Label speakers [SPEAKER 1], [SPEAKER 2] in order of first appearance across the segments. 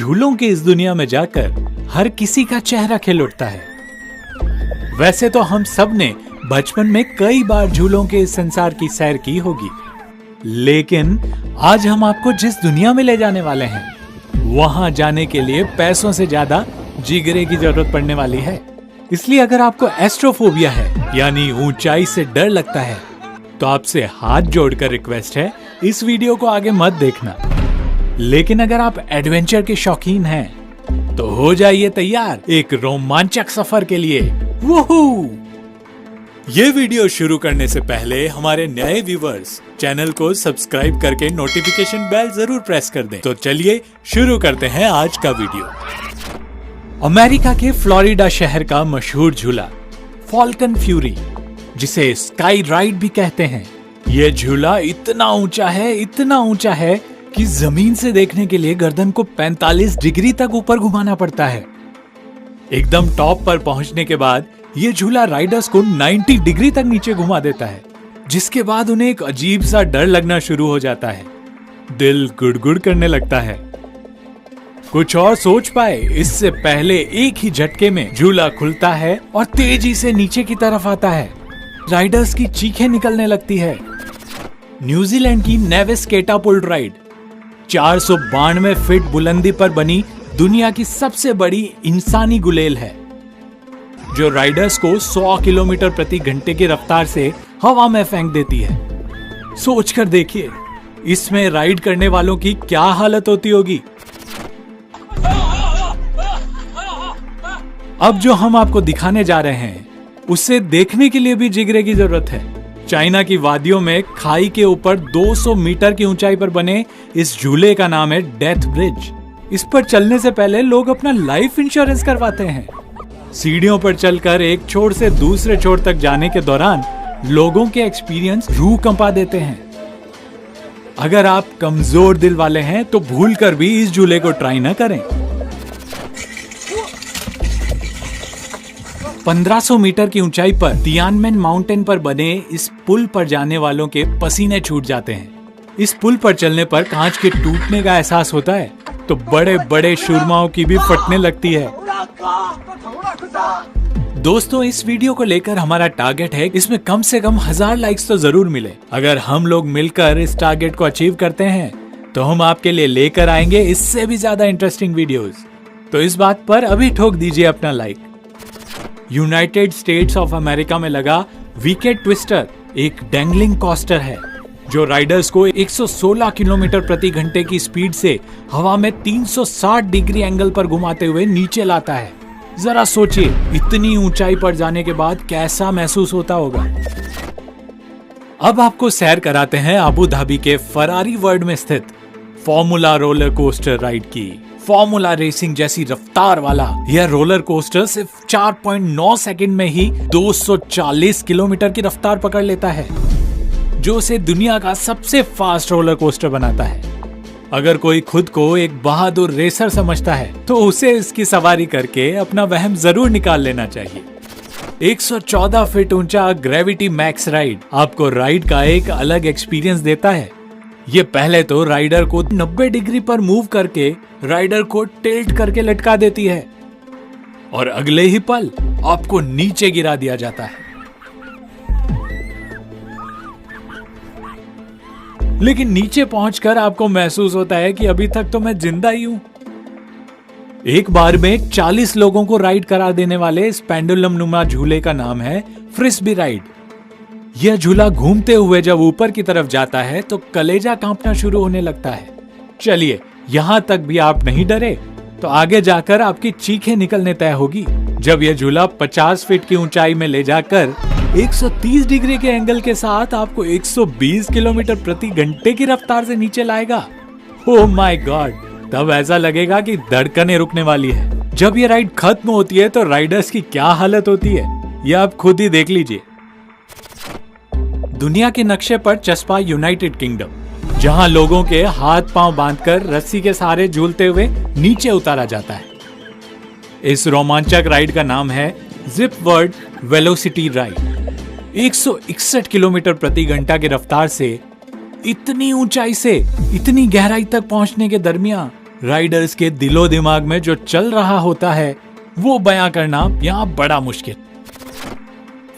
[SPEAKER 1] झूलों की इस दुनिया में जाकर हर किसी का चेहरा खिल उठता है। वैसे तो हम सब ने बचपन में कई बार झूलों के इस संसार की सैर की होगी, लेकिन आज हम आपको जिस दुनिया में ले जाने वाले हैं, वहां जाने के लिए पैसों से ज्यादा जिगरे की जरूरत पड़ने वाली है। इसलिए अगर आपको एस्ट्रोफोबिया है, यानी ऊंचाई से डर लगता है, तो आपसे हाथ जोड़कर रिक्वेस्ट है, इस वीडियो को आगे मत देखना। लेकिन अगर आप एडवेंचर के शौकीन हैं, तो हो जाइए तैयार एक रोमांचक सफर के लिए। वूहू! ये वीडियो शुरू करने से पहले हमारे नए व्यूवर्स चैनल को सब्सक्राइब करके नोटिफिकेशन बेल जरूर प्रेस कर दें। तो चलिए शुरू करते हैं आज का वीडियो। अमेरिका के फ्लोरिडा शहर का मशहूर झूला फॉल्कन फ्यूरी, जिसे स्काई राइड भी कहते हैं, यह झूला इतना ऊंचा है कि जमीन से देखने के लिए गर्दन को 45 डिग्री तक ऊपर घुमाना पड़ता है। एकदम टॉप पर पहुंचने के बाद यह झूला राइडर्स को 90 डिग्री तक नीचे घुमा देता है, जिसके बाद उन्हें एक अजीब सा डर लगना शुरू हो जाता है। दिल गुड़गुड़ करने लगता है। कुछ और सोच पाए इससे पहले एक ही झटके में झूला खुलता है और तेजी से नीचे की तरफ आता है। राइडर्स की चीखें निकलने लगती है। न्यूजीलैंड की नेविस कैटापुल्ट राइड 492 फीट बुलंदी पर बनी दुनिया की सबसे बड़ी इंसानी गुलेल है, जो राइडर्स को 100 किलोमीटर प्रति घंटे की रफ्तार से हवा में फेंक देती है। सोचकर देखिए, इसमें राइड करने वालों की क्या हालत होती होगी। अब जो हम आपको दिखाने जा रहे हैं, उसे देखने के लिए भी जिगरे की जरूरत है। चाइना की वादियों में खाई के ऊपर 200 मीटर की ऊंचाई पर बने इस झूले का नाम है डेथ ब्रिज। इस पर चलने से पहले लोग अपना लाइफ इंश्योरेंस करवाते हैं। सीढ़ियों पर चलकर एक छोर से दूसरे छोर तक जाने के दौरान लोगों के एक्सपीरियंस रूह कंपा देते हैं। अगर आप कमजोर दिल वाले हैं तो भूलकर भी इस झूले को ट्राई न करें। 1500 मीटर की ऊंचाई पर तियानमेन माउंटेन पर बने इस पुल पर जाने वालों के पसीने छूट जाते हैं। इस पुल पर चलने पर कांच के टूटने का एहसास होता है, तो बड़े बड़े सुरमाओं की भी फटने लगती है। दोस्तों, इस वीडियो को लेकर हमारा टारगेट है, इसमें कम से कम 1000 लाइक्स तो जरूर मिले। अगर हम लोग मिलकर इस टारगेट को अचीव करते हैं, तो हम आपके लिए लेकर आएंगे इससे भी ज्यादा इंटरेस्टिंग वीडियोस। तो इस बात पर अभी ठोक दीजिए अपना like. United states of America में लगा विकेट ट्विस्टर एक डैंगलिंग कोस्टर है, जो राइडर्स को 116 किलोमीटर प्रति घंटे की स्पीड से हवा में 360 डिग्री एंगल पर घुमाते हुए नीचे लाता है। जरा सोचिए, इतनी ऊंचाई पर जाने के बाद कैसा महसूस होता होगा। अब आपको सैर कराते हैं अबू धाबी के फरारी वर्ल्ड में स्थित फॉर्मूला रोलर कोस्टर राइड की। फॉर्मूला रेसिंग जैसी रफ्तार वाला यह रोलर कोस्टर सिर्फ 4.9 सेकंड में ही 240 किलोमीटर की रफ्तार पकड़ लेता है, जो उसे दुनिया का सबसे फास्ट रोलर कोस्टर बनाता है। अगर कोई खुद को एक बहादुर रेसर समझता है, तो उसे इसकी सवारी करके अपना वहम जरूर निकाल लेना चाहिए। 114 फीट ऊंचा ग्रेविटी मैक्स राइड आपको राइड का एक अलग एक्सपीरियंस देता है। ये पहले तो राइडर को 90 डिग्री पर मूव करके राइडर को टिल्ट करके लटका देती है, और अगले ही पल आपको नीचे गिरा दिया जाता है। लेकिन नीचे पहुंचकर आपको महसूस होता है कि अभी तक तो मैं जिंदा ही हूं। एक बार में 40 लोगों को राइड करा देने वाले इस पेंडुलम नुमा झूले का नाम है फ्रिस्बी राइड। यह झूला घूमते हुए जब ऊपर की तरफ जाता है, तो कलेजा कांपना शुरू होने लगता है। चलिए, यहां तक भी आप नहीं डरे, तो आगे जाकर आपकी चीखें निकलने तय होगी, जब यह झूला 50 फीट की ऊंचाई में ले जाकर 130 डिग्री के एंगल के साथ आपको 120 किलोमीटर प्रति घंटे की रफ्तार से नीचे लाएगा। Oh my God! तब ऐसा लगेगा कि धड़कनें रुकने वाली है। जब ये राइड खत्म होती है, तो राइडर्स की क्या हालत होती है, यह आप खुद ही देख लीजिए। दुनिया के नक्शे पर चस्पा यूनाइटेड किंगडम, जहां लोगों के हाथ पांव बांधकर रस्सी के सहारे झूलते हुए नीचे उतारा जाता है। इस रोमांचक राइड का नाम है zip world velocity ride. 161 kilometre प्रति घंटा की रफ्तार से इतनी ऊंचाई से इतनी गहराई तक पहुंचने के दरमियान राइडर्स के दिलो दिमाग में जो चल रहा होता है वो बयां करना यहाँ बड़ा मुश्किल।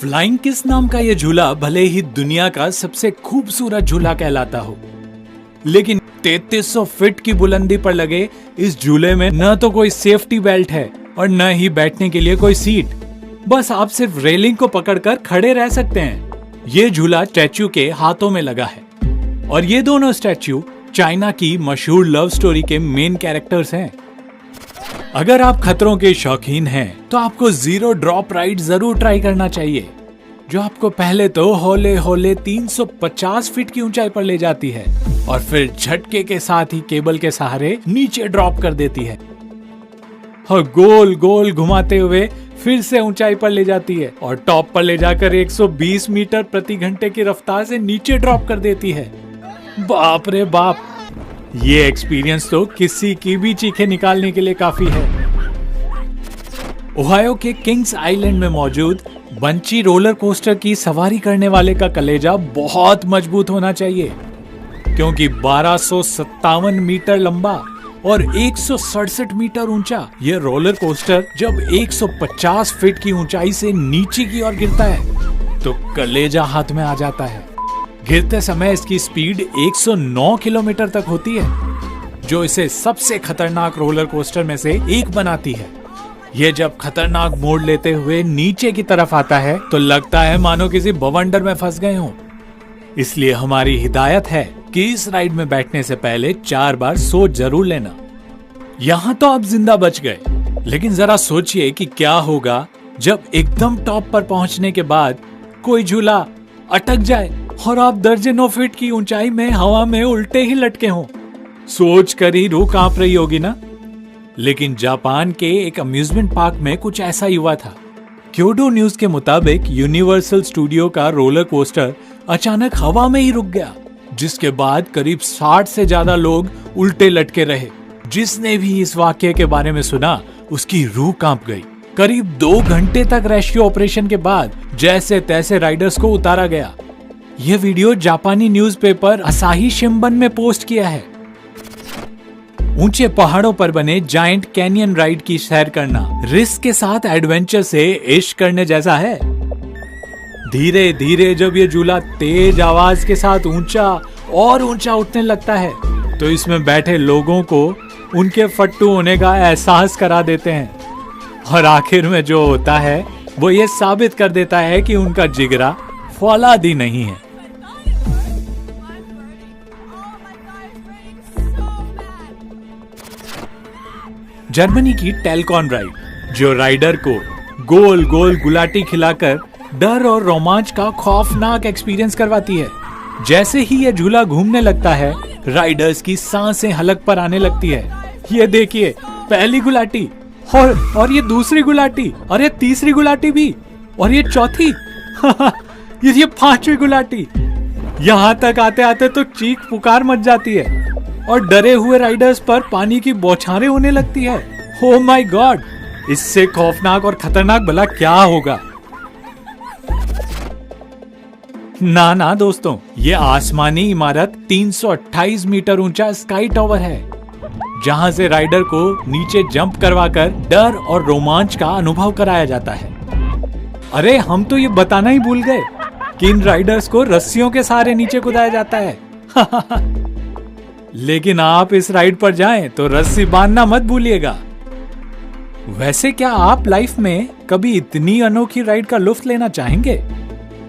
[SPEAKER 1] फ्लाइंग किस नाम का ये झूला भले ही दुनिया का सबसे खूबसूरत झूला कहलाता हो, लेकिन 3300 फीट की बुलंदी पर लगे इस झूले में न तो कोई सेफ्टी बेल्ट है और न ही बैठने के लिए कोई सीट। बस आप सिर्फ रेलिंग को पकड़कर खड़े रह सकते हैं। ये झूला स्टैच्यू के हाथों में लगा है और ये दोनों स्टैच्यू चाइना की मशहूर लव स्टोरी के मेन कैरेक्टर्स हैं। अगर आप खतरों के शौकीन हैं तो आपको जीरो ड्रॉप राइड जरूर ट्राई करना चाहिए, जो आपको पहले तो हौले हौले 350 फीट की ऊंचाई पर ले जाती है और फिर झटके के साथ ही केबल के सहारे नीचे ड्रॉप कर देती है और गोल गोल घुमाते हुए फिर से ऊंचाई पर ले जाती है और टॉप पर ले जाकर 120 मीटर प्रति घंटे की रफ्तार से नीचे ड्रॉप कर देती है। बाप रे बाप, ये एक्सपीरियंस तो किसी की भी चीखें निकालने के लिए काफी है। ओहायो के किंग्स आइलैंड में मौजूद बंची रोलर कोस्टर की सवारी करने वाले का कलेजा बहुत मजबूत होना चाहिए, क्योंकि 1257 मीटर लंबा और 167 मीटर ऊंचा ये रोलर कोस्टर जब 150 फीट की ऊंचाई से नीचे की ओर गिरता है तो कलेजा हाथ में आ जाता है। गिरते समय इसकी स्पीड 109 किलोमीटर तक होती है, जो इसे सबसे खतरनाक रोलर कोस्टर में से एक बनाती है। ये जब खतरनाक मोड़ लेते हुए नीचे की तरफ आता है तो लगता है मानो किसी बवंडर में फंस गए हों। इसलिए हमारी हिदायत है कि इस राइड में बैठने से पहले 4 बार सोच जरूर लेना। यहाँ तो आप जिंदा बच गए, लेकिन जरा सोचिए कि क्या होगा जब एकदम टॉप पर पहुंचने के बाद कोई झूला अटक जाए और आप दर्जनों फीट की ऊंचाई में हवा में उल्टे ही लटके हों। सोच कर ही रूह कांप रही होगी ना। लेकिन जापान के एक अम्यूजमेंट पार्क में कुछ ऐसा ही हुआ था। क्योडो न्यूज के मुताबिक यूनिवर्सल स्टूडियो का रोलर कोस्टर अचानक हवा में ही रुक गया, जिसके बाद करीब 60 से ज्यादा लोग उल्टे लटके रहे। जिसने भी इस वाकये के बारे में सुना उसकी रूह कांप गई। करीब 2 घंटे तक रेस्क्यू ऑपरेशन के बाद जैसे तैसे राइडर्स को उतारा गया। यह वीडियो जापानी न्यूज़पेपर असाही शिंबन में पोस्ट किया है। ऊंचे पहाड़ों पर बने जायंट कैनियन राइड की सैर करना रिस्क के साथ एडवेंचर से इश्क करने जैसा है। धीरे धीरे जब ये झूला तेज आवाज के साथ ऊंचा और ऊंचा उठने लगता है तो इसमें बैठे लोगों को उनके फट्टू होने का एहसास करा देते हैं और आखिर में जो होता है वो ये साबित कर देता है कि उनका जिगरा फौलादी नहीं है। जर्मनी की टेलकॉन राइड, जो राइडर को गोल गोल गुलाटी खिलाकर डर और रोमांच का खौफनाक एक्सपीरियंस करवाती है। जैसे ही यह झूला घूमने लगता है राइडर्स की सांसें हलक पर आने लगती है। ये देखिए, पहली गुलाटी और ये दूसरी गुलाटी और ये तीसरी गुलाटी भी और ये चौथी ये 5वीं गुलाटी। यहाँ तक आते आते तो चीख पुकार मच जाती है और डरे हुए राइडर्स पर पानी की बौछारें होने लगती है। ओह माय गॉड, इससे खौफनाक और खतरनाक भला क्या होगा। ना दोस्तों, ये आसमानी इमारत 328 मीटर ऊंचा स्काई टावर है, जहां से राइडर को नीचे जंप करवाकर डर और रोमांच का अनुभव कराया जाता है। अरे हम तो ये बताना ही भूल गए कि इन राइडर्स को रस्सियों के सहारे नीचे कूदाया जाता है। लेकिन आप इस राइड पर जाएं तो रस्सी बांधना मत भूलिएगा। वैसे क्या आप लाइफ में कभी इतनी अनोखी राइड का लुत्फ लेना चाहेंगे?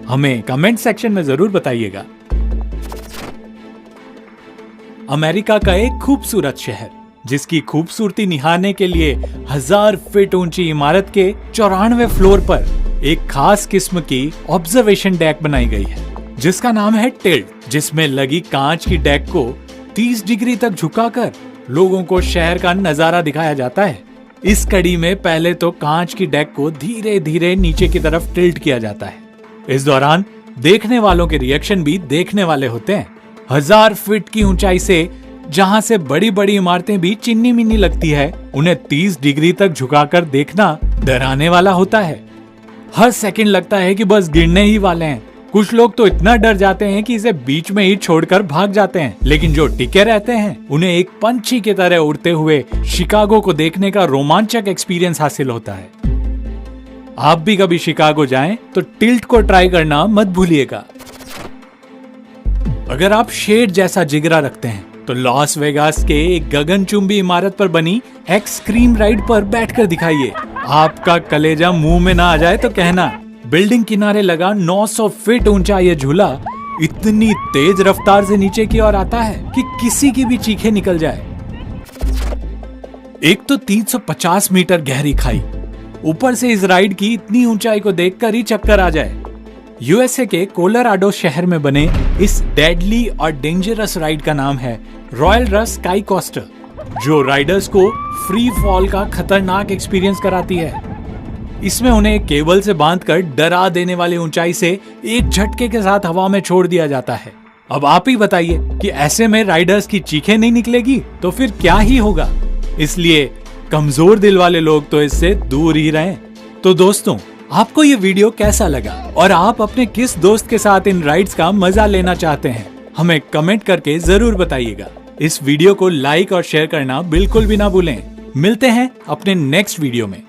[SPEAKER 1] हमें कमेंट सेक्शन में जरूर बताइएगा। अमेरिका का एक खूबसूरत शहर, जिसकी खूबसूरती निहारने के लिए 1000 फीट ऊंची इमारत के 94वें फ्लोर पर एक खास किस्म की ऑब्जर्वेशन डेक बनाई गई है, जिसका नाम है टिल्ट, जिसमें लगी कांच की डेक को 30 डिग्री तक झुकाकर लोगों को शहर का नजारा दिखाया जाता है। इस कड़ी में पहले तो कांच की डेक को धीरे धीरे नीचे की तरफ टिल्ट किया जाता है। इस दौरान देखने वालों के रिएक्शन भी देखने वाले होते हैं। 1000 फीट की ऊंचाई से जहां से बड़ी बड़ी इमारतें भी चिन्नी मिन्नी लगती है, उन्हें 30 डिग्री तक झुकाकर देखना डराने वाला होता है। हर सेकंड लगता है कि बस गिरने ही वाले हैं कुछ लोग तो इतना डर जाते हैं कि इसे बीच में ही छोड़कर भाग जाते हैं, लेकिन जो टिके रहते हैं उन्हें एक पंछी की तरह उड़ते हुए शिकागो को देखने का रोमांचक एक्सपीरियंस हासिल होता है। आप भी कभी शिकागो जाएं तो टिल्ट को ट्राई करना मत भूलिएगा। अगर आप शेर जैसा जिगरा रखते हैं तो लॉस वेगास के एक गगनचुंबी इमारत पर बनी एक्सट्रीम राइड पर बैठकर दिखाइए। आपका कलेजा मुंह में ना आ जाए तो कहना। बिल्डिंग किनारे लगा 900 फीट ऊंचा यह झूला इतनी तेज रफ्तार से नीचे की ओर आता है कि किसी की भी चीखें निकल जाए। एक तो 350 मीटर गहरी खाई, ऊपर से इस राइड की इतनी ऊंचाई को देखकर ही चक्कर आ जाए। यूएसए के कोलोराडो शहर में बने इस डेडली और डेंजरस राइड का नाम है रॉयल रश स्काई कोस्टर, जो राइडर्स को फ्री फॉल का खतरनाक एक्सपीरियंस कराती है। इसमें उन्हें केबल से बांधकर डरा देने वाली ऊंचाई से एक झटके के साथ हवा में छोड़ दिया जाता है। अब आप ही बताइए कि ऐसे में राइडर्स की चीखें नहीं निकलेगी तो फिर क्या ही होगा। इसलिए कमजोर दिल वाले लोग तो इससे दूर ही रहें। तो दोस्तों, आपको ये वीडियो कैसा लगा और आप अपने किस दोस्त के साथ इन राइड्स का मजा लेना चाहते हैं, हमें कमेंट करके जरूर बताइएगा। इस वीडियो को लाइक और शेयर करना बिल्कुल भी ना भूलें। मिलते हैं अपने नेक्स्ट वीडियो में।